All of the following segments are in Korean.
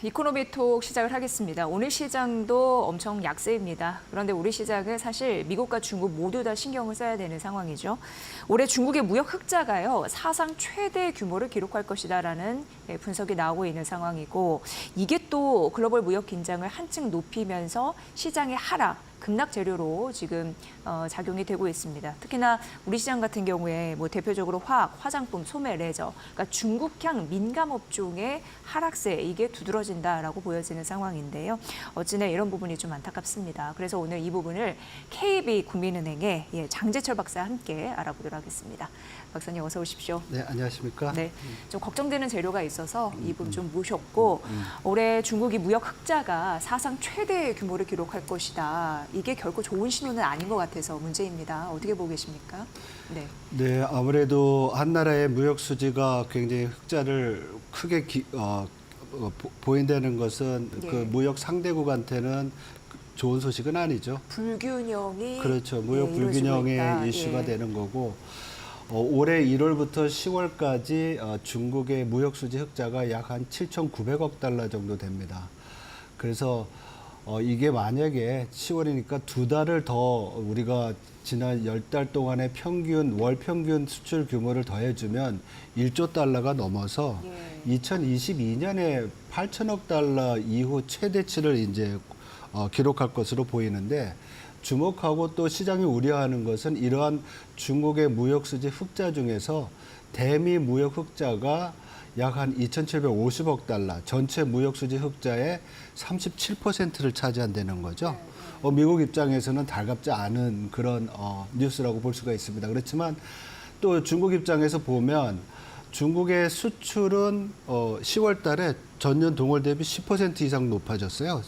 이코노미톡 시작을 하겠습니다. 오늘 시장도 엄청 약세입니다. 그런데 우리 시장은 사실 미국과 중국 모두 다 신경을 써야 되는 상황이죠. 올해 중국의 무역 흑자가요, 사상 최대 규모를 기록할 것이다라는 분석이 나오고 있는 상황이고, 이게 또 글로벌 무역 긴장을 한층 높이면서 시장의 하락, 급락 재료로 지금 작용이 되고 있습니다. 특히나 우리 시장 같은 경우에 뭐 대표적으로 화학, 화장품, 소매, 레저, 그러니까 중국향 민감 업종의 하락세 이게 두드러진다라고 보여지는 상황인데요. 어찌나 이런 부분이 좀 안타깝습니다. 그래서 오늘 이 부분을 KB국민은행의 장재철 박사와 함께 알아보도록 하겠습니다. 박사님 어서 오십시오. 네, 안녕하십니까? 네, 좀 걱정되는 재료가 있어서 이분 좀 모셨고 올해 중국이 무역 흑자가 사상 최대 규모를 기록할 것이다. 이게 결코 좋은 신호는 아닌 것 같아서 문제입니다. 어떻게 보고 계십니까? 네. 네, 아무래도 한 나라의 무역 수지가 굉장히 흑자를 크게 보인다는 것은 예. 그 무역 상대국한테는 좋은 소식은 아니죠. 불균형이 그렇죠. 무역 이루어지고 있다. 불균형의 이슈가 되는 거고 올해 1월부터 10월까지 중국의 무역 수지 흑자가 약 한 7,900억 달러 정도 됩니다. 그래서 이게 만약에 10월이니까 2달을 더 우리가 지난 10달 동안의 월 평균 수출 규모를 더해주면 1조 달러가 넘어서 2022년에 8천억 달러 이후 최대치를 이제 기록할 것으로 보이는데, 주목하고 또 시장이 우려하는 것은 이러한 중국의 무역 수지 흑자 중에서 대미 무역 흑자가 약 한 2,750억 달러, 전체 무역 수지 흑자의 37%를 차지한다는 거죠. 미국 입장에서는 달갑지 않은 그런 뉴스라고 볼 수가 있습니다. 그렇지만 또 중국 입장에서 보면 중국의 수출은 10월 달에 전년 동월 대비 10% 이상 높아졌어요.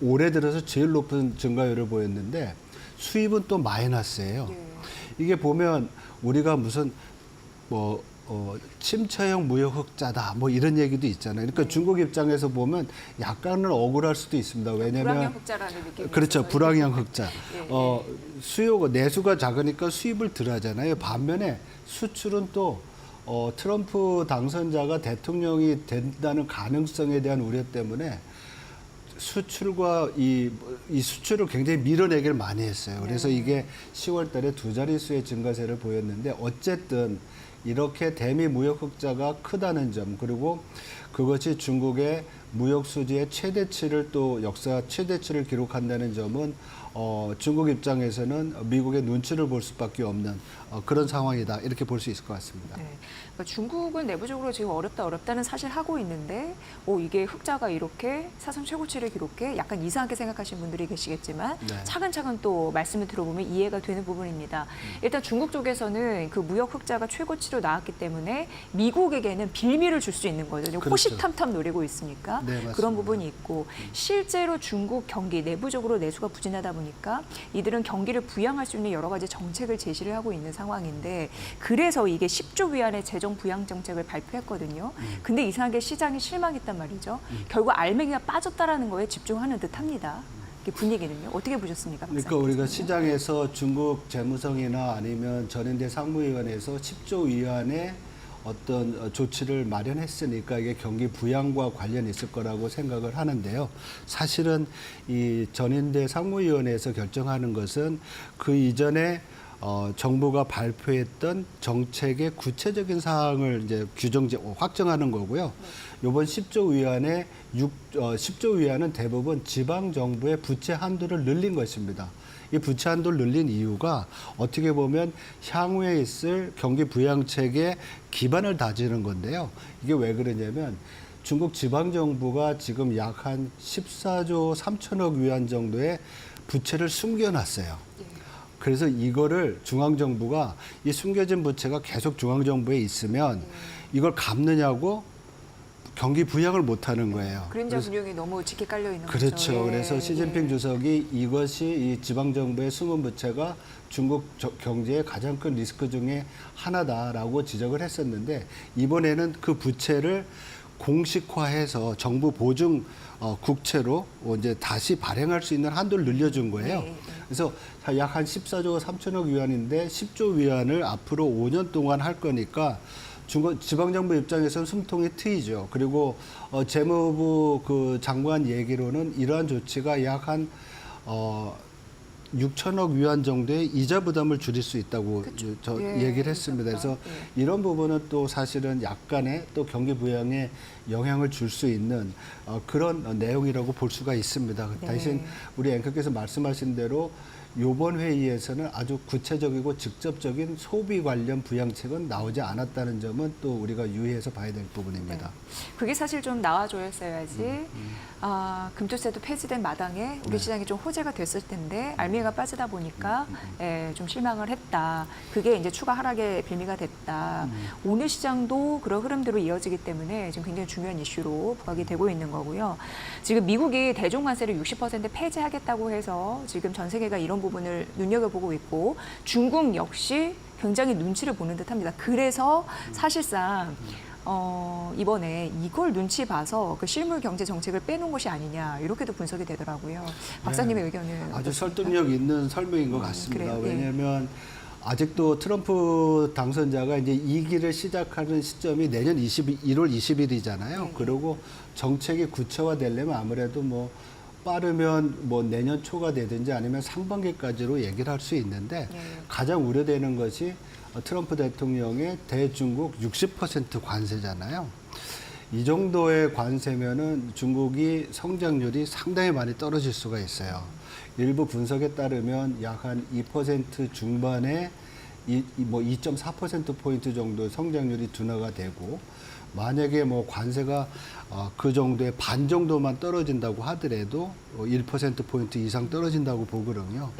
올해 들어서 제일 높은 증가율을 보였는데 수입은 또 마이너스예요. 이게 보면 우리가 무슨 침체형 무역 흑자다 뭐 이런 얘기도 있잖아요. 그러니까 중국 입장에서 보면 약간은 억울할 수도 있습니다. 왜냐하면 불황형 흑자라는 느낌이 그렇죠. 있어서. 불황형 흑자. 예. 수요가 내수가 작으니까 수입을 덜 하잖아요. 반면에 수출은 또 트럼프 당선자가 대통령이 된다는 가능성에 대한 우려 때문에 수출과 이 수출을 굉장히 밀어내기를 많이 했어요. 그래서 이게 10월 달에 2자릿수의 증가세를 보였는데, 어쨌든 이렇게 대미 무역 흑자가 크다는 점, 그리고 그것이 중국의 무역 수지의 최대치를 또 역사 최대치를 기록한다는 점은 중국 입장에서는 미국의 눈치를 볼 수밖에 없는 그런 상황이다, 이렇게 볼 수 있을 것 같습니다. 네. 그러니까 중국은 내부적으로 지금 어렵다는 사실 하고 있는데, 이게 흑자가 이렇게 사상 최고치를 기록해 약간 이상하게 생각하시는 분들이 계시겠지만 네. 차근차근 또 말씀을 들어보면 이해가 되는 부분입니다. 일단 중국 쪽에서는 그 무역 흑자가 최고치로 나왔기 때문에 미국에게는 빌미를 줄 수 있는 거죠. 그렇죠. 호시탐탐 노리고 있으니까 네, 맞습니다. 그런 부분이 있고, 실제로 중국 경기 내부적으로 내수가 부진하다 보니까 이들은 경기를 부양할 수 있는 여러 가지 정책을 제시를 하고 있는 상황인데, 그래서 이게 10조 위안의 재정 부양 정책을 발표했거든요. 근데 이상하게 시장이 실망했단 말이죠. 결국 알맹이가 빠졌다라는 거에 집중하는 듯합니다. 이게 분위기는요. 어떻게 보셨습니까? 그러니까 우리가 시장에서 중국 재무성이나 아니면 전인대 상무위원회에서 10조 위안의 어떤 조치를 마련했으니까 이게 경기 부양과 관련이 있을 거라고 생각을 하는데요. 사실은 이 전인대 상무위원회에서 결정하는 것은 그 이전에 정부가 발표했던 정책의 구체적인 사항을 이제 확정하는 거고요. 이번 10조 위안의 10조 위안은 대부분 지방 정부의 부채 한도를 늘린 것입니다. 이 부채 한도를 늘린 이유가 어떻게 보면 향후에 있을 경기 부양책의 기반을 다지는 건데요. 이게 왜 그러냐면 중국 지방 정부가 지금 약 한 14조 3천억 위안 정도의 부채를 숨겨놨어요. 그래서 이거를 중앙정부가 이 숨겨진 부채가 계속 중앙정부에 있으면 이걸 갚느냐고 경기 부양을 못하는 거예요. 그림자 분용이 너무 짙게 깔려 있는 거죠. 그렇죠. 그래서 시진핑 주석이 이것이 이 지방정부의 숨은 부채가 중국 경제의 가장 큰 리스크 중에 하나다라고 지적을 했었는데, 이번에는 그 부채를 공식화해서 정부 보증 국채로 이제 다시 발행할 수 있는 한도를 늘려준 거예요. 그래서 약 한 14조 3천억 위안인데 10조 위안을 앞으로 5년 동안 할 거니까 지방정부 입장에서는 숨통이 트이죠. 그리고 재무부 그 장관 얘기로는 이러한 조치가 약 한 6천억 위안 정도의 이자 부담을 줄일 수 있다고 얘기를 했습니다. 그래서 이런 부분은 또 사실은 약간의 또 경기 부양에 영향을 줄 수 있는 그런 내용이라고 볼 수가 있습니다. 대신 우리 앵커께서 말씀하신 대로 이번 회의에서는 아주 구체적이고 직접적인 소비 관련 부양책은 나오지 않았다는 점은 또 우리가 유의해서 봐야 될 부분입니다. 네. 그게 사실 좀 나와줘야지. 금투세도 폐지된 마당에 우리 시장이 좀 호재가 됐을 텐데 알미가 빠지다 보니까 좀 실망을 했다. 그게 이제 추가 하락의 빌미가 됐다. 오늘 시장도 그런 흐름대로 이어지기 때문에 지금 굉장히 중요한 이슈로 부각이 되고 있는 거고요. 지금 미국이 대중 관세를 60% 폐지하겠다고 해서 지금 전 세계가 이런 부분을 눈여겨보고 있고 중국 역시 굉장히 눈치를 보는 듯합니다. 그래서 사실상 이번에 이걸 눈치 봐서 그 실물 경제 정책을 빼놓은 것이 아니냐 이렇게도 분석이 되더라고요. 박사님의 의견은 아주 어떻습니까? 설득력 있는 설명인 것 같습니다. 그래요? 왜냐하면 아직도 트럼프 당선자가 이제 2기를 시작하는 시점이 내년 1월 20일이잖아요. 그리고 정책이 구체화되려면 아무래도 뭐 빠르면 뭐 내년 초가 되든지 아니면 상반기까지로 얘기를 할 수 있는데 가장 우려되는 것이 트럼프 대통령의 대중국 60% 관세잖아요. 이 정도의 관세면은 중국이 성장률이 상당히 많이 떨어질 수가 있어요. 일부 분석에 따르면 약 한 2% 중반에 뭐 2.4%포인트 정도 성장률이 둔화가 되고 만약에 뭐 관세가 그 정도의 반 정도만 떨어진다고 하더라도 1%포인트 이상 떨어진다고 보거든요.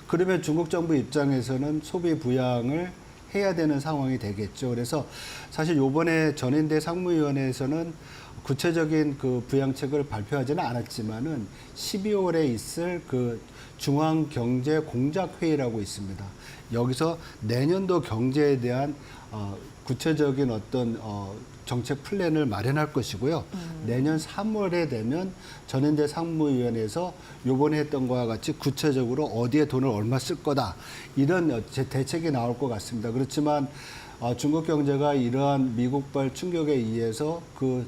그러면 중국 정부 입장에서는 소비 부양을 해야 되는 상황이 되겠죠. 그래서 사실 요번에 전인대 상무위원회에서는 구체적인 그 부양책을 발표하지는 않았지만은 12월에 있을 그 중앙경제공작회의라고 있습니다. 여기서 내년도 경제에 대한 구체적인 어떤 정책 플랜을 마련할 것이고요. 내년 3월에 되면 전인대 상무위원회에서 요번에 했던 것과 같이 구체적으로 어디에 돈을 얼마 쓸 거다. 이런 대책이 나올 것 같습니다. 그렇지만 중국 경제가 이러한 미국발 충격에 의해서 그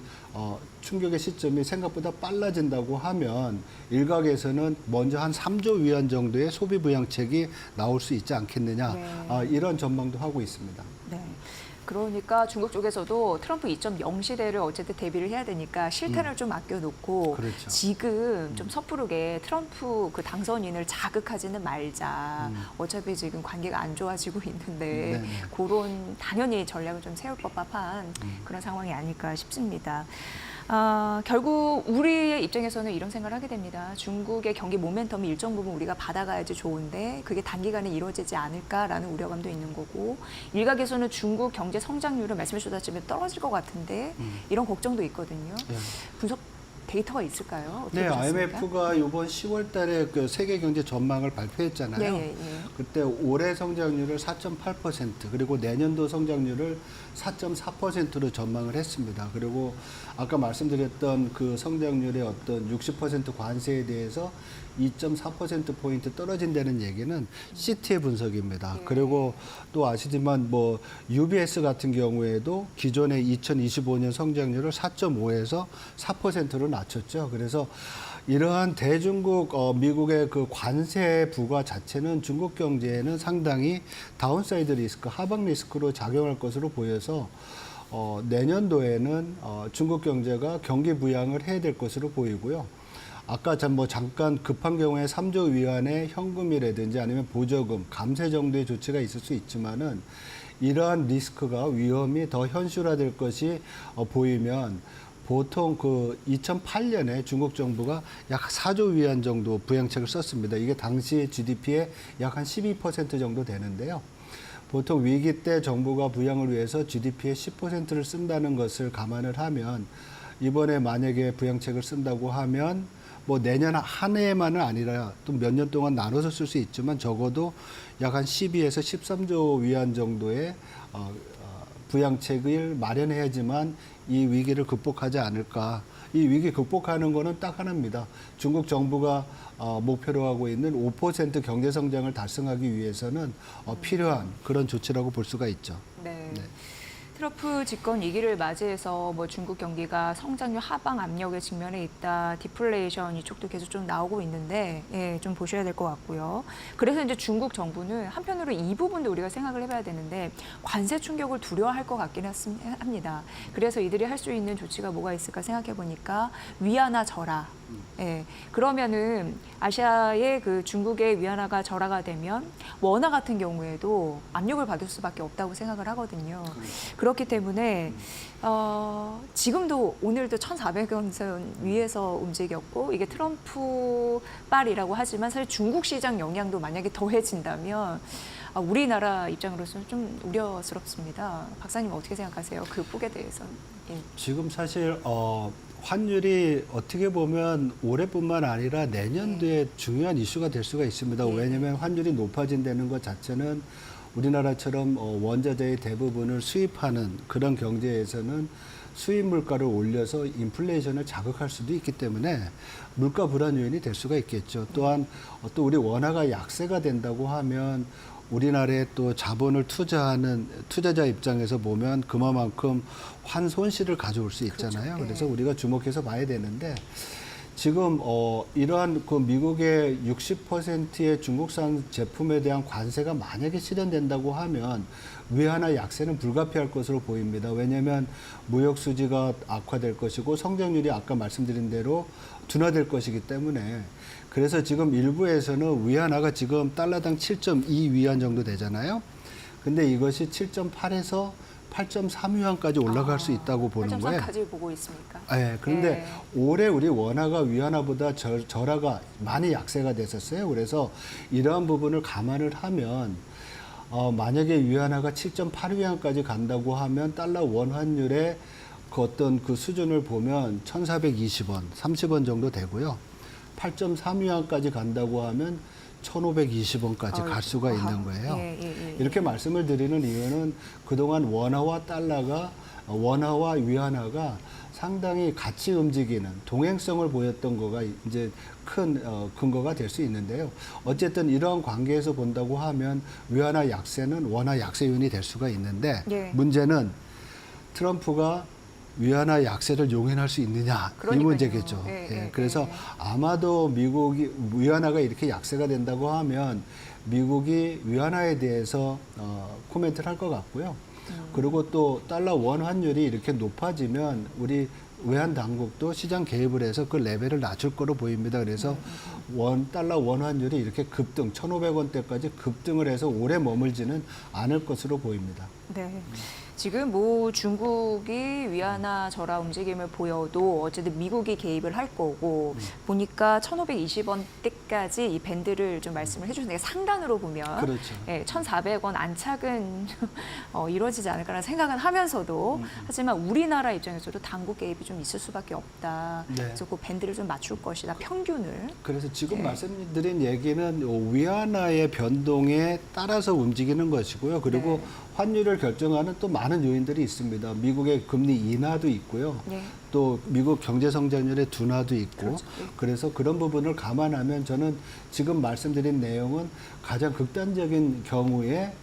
충격의 시점이 생각보다 빨라진다고 하면 일각에서는 먼저 한 3조 위안 정도의 소비 부양책이 나올 수 있지 않겠느냐. 이런 전망도 하고 있습니다. 네. 그러니까 중국 쪽에서도 트럼프 2.0 시대를 어쨌든 대비를 해야 되니까 실탄을 좀 아껴놓고 그렇죠. 지금 좀 섣부르게 트럼프 그 당선인을 자극하지는 말자. 어차피 지금 관계가 안 좋아지고 있는데 그런 당연히 전략을 좀 세울 법한 그런 상황이 아닐까 싶습니다. 결국 우리의 입장에서는 이런 생각을 하게 됩니다. 중국의 경기 모멘텀이 일정 부분 우리가 받아가야지 좋은데 그게 단기간에 이루어지지 않을까라는 우려감도 있는 거고 일각에서는 중국 경제 성장률은 말씀해 주셨지만 떨어질 것 같은데 이런 걱정도 있거든요. 분석 데이터가 있을까요? 어떻게 네, 보셨습니까? IMF가 이번 10월 달에 그 세계 경제 전망을 발표했잖아요. 그때 올해 성장률을 4.8% 그리고 내년도 성장률을 4.4%로 전망을 했습니다. 그리고 아까 말씀드렸던 그 성장률의 어떤 60% 관세에 대해서 2.4%포인트 떨어진다는 얘기는 CT의 분석입니다. 그리고 또 아시지만 뭐 UBS 같은 경우에도 기존의 2025년 성장률을 4.5에서 4%로 낮췄죠. 그래서 이러한 대중국 미국의 그 관세 부과 자체는 중국 경제에는 상당히 다운사이드 리스크, 하방 리스크로 작용할 것으로 보여서 내년도에는 중국 경제가 경기 부양을 해야 될 것으로 보이고요. 아까 잠깐 급한 경우에 3조 위안의 현금이라든지 아니면 보조금, 감세 정도의 조치가 있을 수 있지만은 이러한 리스크가 위험이 더 현실화될 것이 보이면 보통 그 2008년에 중국 정부가 약 4조 위안 정도 부양책을 썼습니다. 이게 당시 GDP의 약 한 12% 정도 되는데요. 보통 위기 때 정부가 부양을 위해서 GDP의 10%를 쓴다는 것을 감안을 하면 이번에 만약에 부양책을 쓴다고 하면 뭐 내년 한 해만은 아니라 또 몇 년 동안 나눠서 쓸 수 있지만 적어도 약 한 12에서 13조 위안 정도의 부양책을 마련해야지만 이 위기를 극복하지 않을까. 이 위기 극복하는 거는 딱 하나입니다. 중국 정부가 목표로 하고 있는 5% 경제 성장을 달성하기 위해서는 필요한 그런 조치라고 볼 수가 있죠. 네. 트럼프 집권 2기를 맞이해서 뭐 중국 경기가 성장률 하방 압력에 직면해 있다, 디플레이션 이쪽도 계속 좀 나오고 있는데 예, 좀 보셔야 될 것 같고요. 그래서 이제 중국 정부는 한편으로 이 부분도 우리가 생각을 해봐야 되는데 관세 충격을 두려워할 것 같긴 합니다. 그래서 이들이 할 수 있는 조치가 뭐가 있을까 생각해 보니까 위안화 절하. 예, 그러면은 아시아의 그 중국의 위안화가 절하가 되면 원화 같은 경우에도 압력을 받을 수밖에 없다고 생각을 하거든요. 그렇기 때문에 지금도 오늘도 1,400원 선 위에서 움직였고 이게 트럼프 빨이라고 하지만 사실 중국 시장 영향도 만약에 더해진다면 우리나라 입장으로서는 좀 우려스럽습니다. 박사님 어떻게 생각하세요? 그 폭에 대해서는. 예. 지금 사실 환율이 어떻게 보면 올해뿐만 아니라 내년도에 중요한 이슈가 될 수가 있습니다. 예. 왜냐하면 환율이 높아진다는 것 자체는 우리나라처럼 원자재의 대부분을 수입하는 그런 경제에서는 수입 물가를 올려서 인플레이션을 자극할 수도 있기 때문에 물가 불안 요인이 될 수가 있겠죠. 또한 또 우리 원화가 약세가 된다고 하면 우리나라에 또 자본을 투자하는 투자자 입장에서 보면 그만큼 환손실을 가져올 수 있잖아요. 그렇죠. 그래서 우리가 주목해서 봐야 되는데 지금 이러한 그 미국의 60%의 중국산 제품에 대한 관세가 만약에 실현된다고 하면 위안화 약세는 불가피할 것으로 보입니다. 왜냐하면 무역 수지가 악화될 것이고 성장률이 아까 말씀드린 대로 둔화될 것이기 때문에 그래서 지금 일부에서는 위안화가 지금 달러당 7.2 위안 정도 되잖아요. 근데 이것이 7.8에서 8.3위안까지 올라갈 수 있다고 보는 거예요. 8.3까지 보고 있습니까? 네, 그런데 올해 우리 원화가 위안화보다 절하가 많이 약세가 됐었어요. 그래서 이러한 부분을 감안을 하면 만약에 위안화가 7.8위안까지 간다고 하면 달러 원 환율의 그 어떤 그 수준을 보면 1,420원, 30원 정도 되고요. 8.3위안까지 간다고 하면 1,520원까지 갈 수가 있는 거예요. 이렇게 말씀을 드리는 이유는 그동안 원화와 달러가 원화와 위안화가 상당히 같이 움직이는 동행성을 보였던 거가 이제 큰 근거가 될 수 있는데요. 어쨌든 이러한 관계에서 본다고 하면 위안화 약세는 원화 약세 요인이 될 수가 있는데 문제는 트럼프가 위안화 약세를 용인할 수 있느냐 이 문제겠죠. 그래서 아마도 미국이 위안화가 이렇게 약세가 된다고 하면 미국이 위안화에 대해서 코멘트를 할 것 같고요. 그리고 또 달러 원 환율이 이렇게 높아지면 우리 외환 당국도 시장 개입을 해서 그 레벨을 낮출 거로 보입니다. 그래서 달러 원 환율이 이렇게 급등, 1,500원대까지 급등을 해서 오래 머물지는 않을 것으로 보입니다. 네. 지금 뭐 중국이 위안화 절하 움직임을 보여도 어쨌든 미국이 개입을 할 거고 보니까 1,520원대까지 이 밴드를 좀 말씀을 해주셨는데 상단으로 보면 그렇죠. 1,400원 안착은 이루어지지 않을까라는 생각은 하면서도 하지만 우리나라 입장에서도 당국 개입이 좀 있을 수밖에 없다. 그래서 그 밴드를 좀 맞출 것이다. 평균을. 그래서 지금 말씀드린 얘기는 위안화의 변동에 따라서 움직이는 것이고요. 그리고 환율을 결정하는 또 많은 요인들이 있습니다. 미국의 금리 인하도 있고요. 또 미국 경제 성장률의 둔화도 있고 그래서 그런 부분을 감안하면 저는 지금 말씀드린 내용은 가장 극단적인 경우에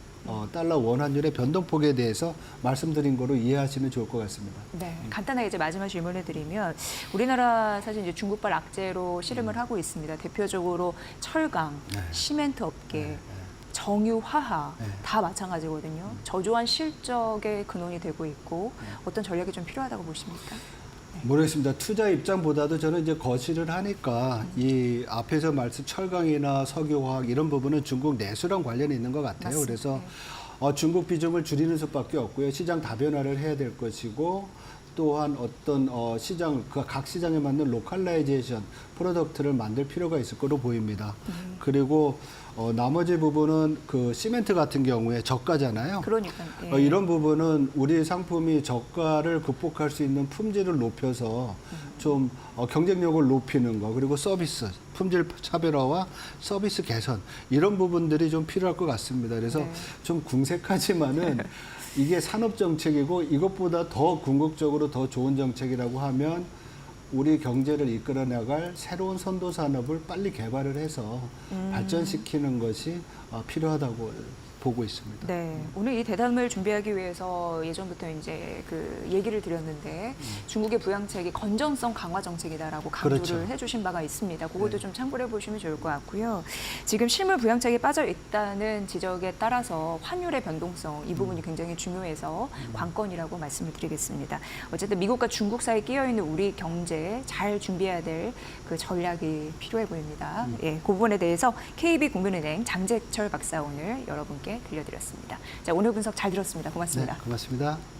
달러 원 환율의 변동폭에 대해서 말씀드린 거로 이해하시면 좋을 것 같습니다. 네, 간단하게 이제 마지막 질문을 드리면 우리나라 사실 이제 중국발 악재로 씨름을 하고 있습니다. 대표적으로 철강, 시멘트 업계, 정유, 화학 다 마찬가지거든요. 저조한 실적의 근원이 되고 있고 어떤 전략이 좀 필요하다고 보십니까? 모르겠습니다. 투자 입장보다도 저는 이제 거시를 하니까 이 앞에서 말씀 철강이나 석유화학 이런 부분은 중국 내수랑 관련이 있는 것 같아요. 맞습니다. 그래서 중국 비중을 줄이는 수밖에 없고요. 시장 다변화를 해야 될 것이고 또한 어떤 시장 각 시장에 맞는 로컬라이제이션 프로덕트를 만들 필요가 있을 거로 보입니다. 그리고 나머지 부분은 그 시멘트 같은 경우에 저가잖아요. 그러니까요. 이런 부분은 우리 상품이 저가를 극복할 수 있는 품질을 높여서 좀 경쟁력을 높이는 거 그리고 서비스 품질 차별화와 서비스 개선 이런 부분들이 좀 필요할 것 같습니다. 그래서 좀 궁색하지만은 이게 산업 정책이고 이것보다 더 궁극적으로 더 좋은 정책이라고 하면 우리 경제를 이끌어 나갈 새로운 선도 산업을 빨리 개발을 해서 발전시키는 것이 필요하다고 보고 있습니다. 네, 오늘 이 대담을 준비하기 위해서 예전부터 이제 그 얘기를 드렸는데 중국의 부양책이 건전성 강화 정책이다라고 강조를 그렇죠. 해주신 바가 있습니다. 그것도 네. 좀 참고를 해보시면 좋을 것 같고요. 지금 실물 부양책이 빠져 있다는 지적에 따라서 환율의 변동성 이 부분이 굉장히 중요해서 관건이라고 말씀을 드리겠습니다. 어쨌든 미국과 중국 사이에 끼어 있는 우리 경제 잘 준비해야 될 그 전략이 필요해 보입니다. 예, 그 부분에 대해서 KB국민은행 장재철 박사 오늘 여러분께 들려드렸습니다. 자, 오늘 분석 잘 들었습니다. 고맙습니다. 네, 고맙습니다.